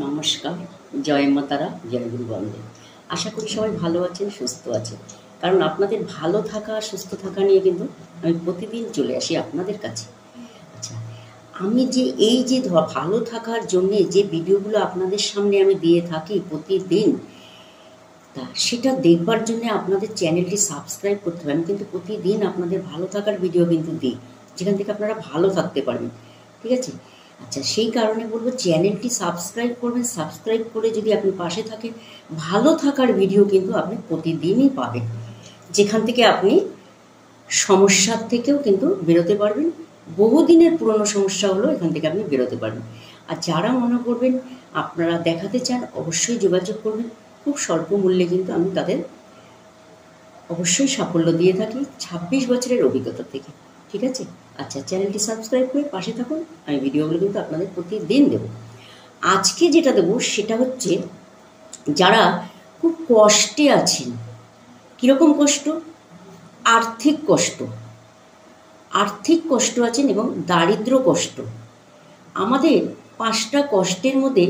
নমস্কার, জয় মা তারা, জয় গুরু বন্দে। আশা করি সবাই ভালো আছেন, সুস্থ আছেন। কারণ আপনাদের ভালো থাকা, সুস্থ থাকা নিয়ে কিন্তু আমি প্রতিদিন চলে আসি আপনাদের কাছে। আচ্ছা, আমি যে এই যে ভালো থাকার জন্যে যে ভিডিওগুলো আপনাদের সামনে আমি দিয়ে থাকি প্রতিদিন, তা সেটা দেখবার জন্য আপনাদের চ্যানেলটি সাবস্ক্রাইব করতে হবে। আমি কিন্তু প্রতিদিন আপনাদের ভালো থাকার ভিডিও কিন্তু দিই, যেখান থেকে আপনারা ভালো থাকতে পারবেন। ঠিক আছে? আচ্ছা, সেই কারণে বলবো চ্যানেলটি সাবস্ক্রাইব করবেন। সাবস্ক্রাইব করে যদি আপনি পাশে থাকেন, ভালো থাকার ভিডিও কিন্তু আপনি প্রতিদিনই পাবেন, যেখান থেকে আপনি সমস্যার থেকেও কিন্তু বেরোতে পারবেন। বহুদিনের পুরনো সমস্যা হলো এখান থেকে আপনি বেরোতে পারবেন। আর যারা মনে করবেন আপনারা দেখাতে চান, অবশ্যই যোগাযোগ করবেন। খুব স্বল্প মূল্যে কিন্তু আমি তাদের অবশ্যই সাফল্য দিয়ে থাকি 26 বছরের অভিজ্ঞতা থেকে। ঠিক আছে? আচ্ছা, চ্যানেলটি সাবস্ক্রাইব করে পাশে থাকুন। আমি ভিডিওগুলো কিন্তু আপনাদের প্রতিদিন দেবো। আজকে যেটা দেবো সেটা হচ্ছে, যারা খুব কষ্টে আছেন। কীরকম কষ্ট? আর্থিক কষ্ট। আর্থিক কষ্ট আছেন এবং দারিদ্র কষ্ট। আমাদের 5টা কষ্টের মধ্যে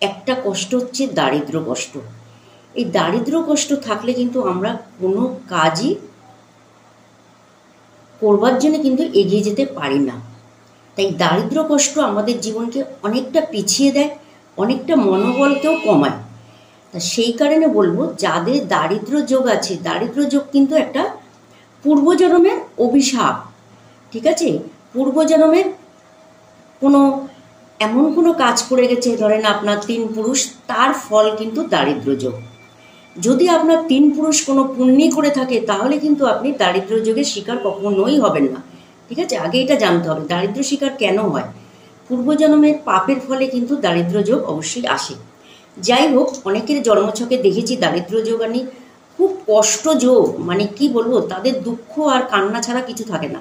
একটা কষ্ট হচ্ছে দারিদ্র কষ্ট। এই দারিদ্র কষ্ট থাকলে কিন্তু আমরা কোনো কাজই করবার জন্য কিন্তু এগিয়ে যেতে পারি না। তাই দারিদ্র কষ্ট আমাদের জীবনকে অনেকটা পিছিয়ে দেয়, অনেকটা মনোবলকেও কমায়। তা সেই কারণে বলবো, যাদের দারিদ্র যোগ আছে, দারিদ্র যোগ কিন্তু একটা পূর্বজন্মের অভিশাপ। ঠিক আছে? পূর্বজন্মের কোনো এমন কোনো কাজ করে গেছে, ধরেন আপনার 3 পুরুষ, তার ফল কিন্তু দারিদ্র যোগ। যদি আপনার 3 পুরুষ কোনো পুণ্যি করে থাকে, তাহলে কিন্তু আপনি দারিদ্র যোগের শিকার কখনোই হবেন না। ঠিক আছে? আগে এটা জানতে হবে দারিদ্র শিকার কেন হয়। পূর্বজন্মের পাপের ফলে কিন্তু দারিদ্র যোগ অবশ্যই আসে। যাই হোক, অনেকের জন্মছকে দেখেছি দারিদ্র যোগ আনি খুব কষ্ট যোগ, মানে কি বলবো, তাদের দুঃখ আর কান্না ছাড়া কিছু থাকে না।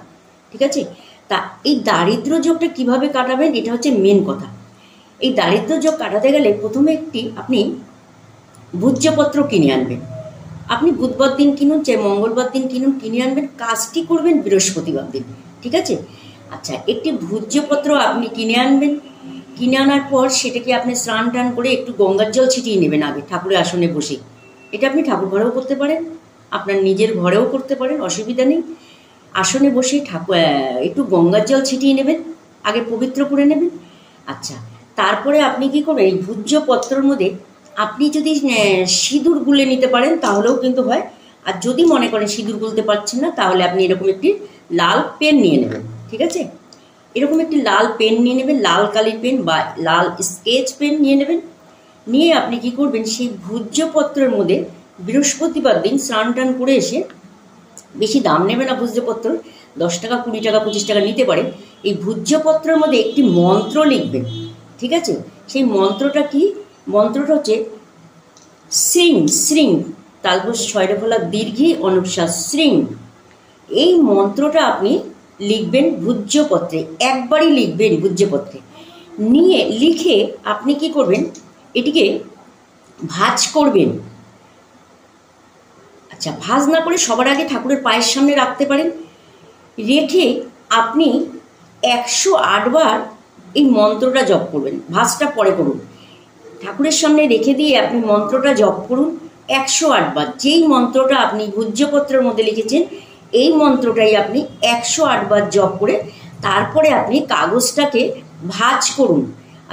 ঠিক আছে? তা এই দারিদ্র যোগটা কিভাবে কাটাবেন, এটা হচ্ছে মেন কথা। এই দারিদ্র যোগ কাটাতে গেলে প্রথমে আপনি ভূজ্যপত্র কিনে আনবেন। আপনি বুধবার দিন কিনুন, চাই মঙ্গলবার দিন কিনুন, কিনে আনবেন। কাজটি করবেন বৃহস্পতিবার দিন। ঠিক আছে? আচ্ছা, একটি ভূজ্যপত্র আপনি কিনে আনবেন। কিনে আনার পর সেটাকে আপনি স্নান টান করে একটু গঙ্গার জল ছিটিয়ে নেবেন আগে ঠাকুরের আসনে বসে। এটা আপনি ঠাকুর ঘরেও করতে পারেন, আপনার নিজের ঘরেও করতে পারেন, অসুবিধা নেই। আসনে বসে একটু গঙ্গার জল ছিটিয়ে নেবেন, আগে পবিত্র করে নেবেন। আচ্ছা, তারপরে আপনি কি করবেন, এই ভূজ্যপত্রের মধ্যে আপনি যদি সিঁদুর গুলে নিতে পারেন তাহলেও কিন্তু হয়। আর যদি মনে করেন সিঁদুর গুলতে পারছেন না, তাহলে আপনি এরকম একটি লাল পেন নিয়ে নেবেন। ঠিক আছে? এরকম একটি লাল পেন নিয়ে নেবেন, লাল কালির পেন বা লাল স্কেচ পেন নিয়ে নেবেন। নিয়ে আপনি কি করবেন, সেই ভূজ্যপত্রের মধ্যে বৃহস্পতিবার দিন স্নান টান করে এসে, বেশি দাম নেবে না ভূজ্যপত্র, 10 টাকা, 20 টাকা, 25 টাকা নিতে পারে। এই ভূজ্যপত্রের মধ্যে একটি মন্ত্র লিখবেন। ঠিক আছে? সেই মন্ত্রটা কি? মন্ত্রটা হচ্ছে শ্রীং শ্রীং তালবস 6 ফলা দীর্ঘী অনুশ্বাস শ্রীং। এই মন্ত্রটা আপনি লিখবেন ভূজ্যপত্রে, একবারই লিখবেন ভূজ্যপত্রে। নিয়ে লিখে আপনি কি করবেন, এটিকে ভাঁজ করবেন। আচ্ছা, ভাঁজ না করে সবার আগে ঠাকুরের পায়ের সামনে রাখতে পারেন। রেখে আপনি 108 বার এই মন্ত্রটা জপ করবেন। ভাঁজটা পরে করুন, ঠাকুরের সামনে রেখে দিয়ে আপনি মন্ত্রটা জপ করুন 108 বার। যেই মন্ত্রটা আপনি ভূজ্যপত্রের মধ্যে লিখেছেন, এই মন্ত্রটাই আপনি 108 বার জপ করে তারপরে আপনি কাগজটাকে ভাঁজ করুন।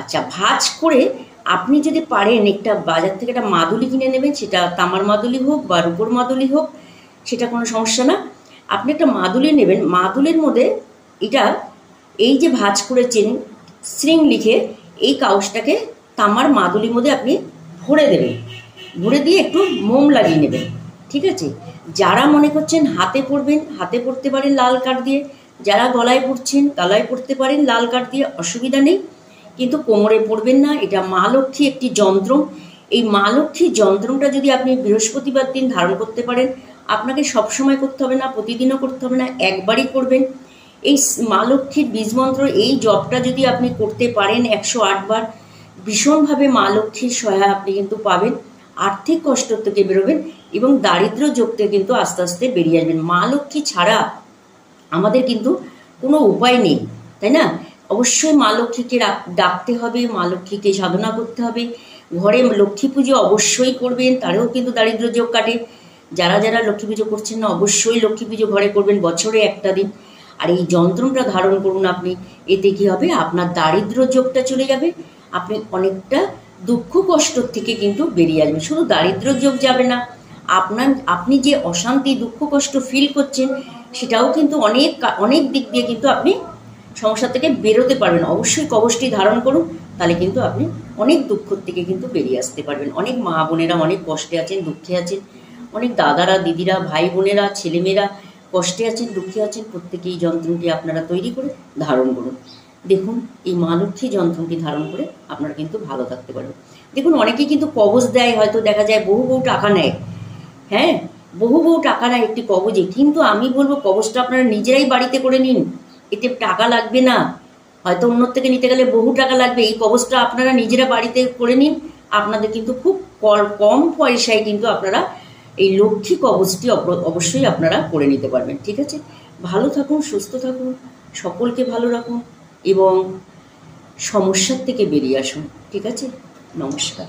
আচ্ছা, ভাঁজ করে আপনি যদি পারেন একটা বাজার থেকে একটা মাদুলি কিনে নেবেন, সেটা তামার মাদুলি হোক বা রূপোর মাদুলি হোক, সেটা কোনো সমস্যা না। আপনি একটা মাদুলি নেবেন, মাদুলির মধ্যে এই যে ভাঁজ করেছেন শ্রীং লিখে, এই কাগজটাকে তামার মাদুলির মধ্যে আপনি ভরে দেবেন। ভরে দিয়ে একটু মোম লাগিয়ে নেবেন। ঠিক আছে? যারা মনে করছেন হাতে পরবেন, হাতে পরতে পারেন লাল কাঠ দিয়ে। যারা গলায় পরছেন, গলায় পরতে পারেন লাল কাঠ দিয়ে, অসুবিধা নেই। কিন্তু কোমরে পরবেন না। এটা মা লক্ষ্মী একটি যন্ত্র। এই মা লক্ষ্মীর যন্ত্রটা যদি আপনি বৃহস্পতিবার দিন ধারণ করতে পারেন, আপনাকে সবসময় করতে হবে না, প্রতিদিনও করতে হবে না, একবারই করবেন। এই মা লক্ষ্মীর বীজমন্ত্র, এই জপটা যদি আপনি করতে পারেন 108 বার, ভীষণভাবে মা লক্ষ্মীর সহায় আপনি কিন্তু পাবেন। আর্থিক কষ্ট থেকে বেরোবেন এবং দারিদ্র যোগ থেকে কিন্তু আস্তে আস্তে বেরিয়ে আসবেন। মা লক্ষ্মী ছাড়া আমাদের কিন্তু কোনো উপায় নেই, তাই না? অবশ্যই মা লক্ষ্মীকে ডাকতে হবে, মা লক্ষ্মীকে সাধনা করতে হবে। ঘরে লক্ষ্মী পুজো অবশ্যই করবেন, তারও কিন্তু দারিদ্র যোগ কাটে। যারা যারা লক্ষ্মী পুজো করছেন না, অবশ্যই লক্ষ্মী পুজো ঘরে করবেন, বছরে একটা দিন। আর এই যন্ত্রটা ধারণ করুন আপনি, এতে কি হবে, আপনার দারিদ্র যোগটা চলে যাবে, আপনি অনেকটা দুঃখ কষ্ট থেকে কিন্তু বেরিয়ে আসবেন। শুধু দারিদ্র যোগ যাবে না, আপনি যে অশান্তি দুঃখ কষ্ট ফিল করছেন সেটাও কিন্তু অনেক দিক দিয়ে কিন্তু আপনি সমস্যা থেকে বেরোতে পারবেন। অবশ্যই কবচটি ধারণ করুন, তাহলে কিন্তু আপনি অনেক দুঃখ থেকে কিন্তু বেরিয়ে আসতে পারবেন। অনেক মা বোনেরা অনেক কষ্টে আছেন, দুঃখে আছেন, অনেক দাদারা দিদিরা ভাই বোনেরা ছেলেমেয়েরা কষ্টে আছেন, দুঃখে আছেন। প্রত্যেকে এই যন্ত্রটি আপনারা তৈরি করে ধারণ করুন। দেখুন, এই মা লক্ষ্মী যন্ত্রটি ধারণ করে আপনারা কিন্তু ভালো থাকতে পারবেন। দেখুন, অনেকে কিন্তু কবচ দেয়, হয়তো দেখা যায় বহু টাকা নেয়, হ্যাঁ, বহু টাকা নেয় একটি কবচে। কিন্তু আমি বলবো কবচটা আপনারা নিজেরাই বাড়িতে করে নিন, এতে টাকা লাগবে না। হয়তো অন্য থেকে নিতে গেলে বহু টাকা লাগবে, এই কবচটা আপনারা নিজেরা বাড়িতে করে নিন। আপনাদের কিন্তু খুব কম পয়সায় কিন্তু আপনারা এই লক্ষ্মী কবচটি অবশ্যই আপনারা করে নিতে পারবেন। ঠিক আছে, ভালো থাকুন, সুস্থ থাকুন, সকলকে ভালো রাখুন এবং সমস্যার থেকে বেরিয়ে আসুন। ঠিক আছে, নমস্কার।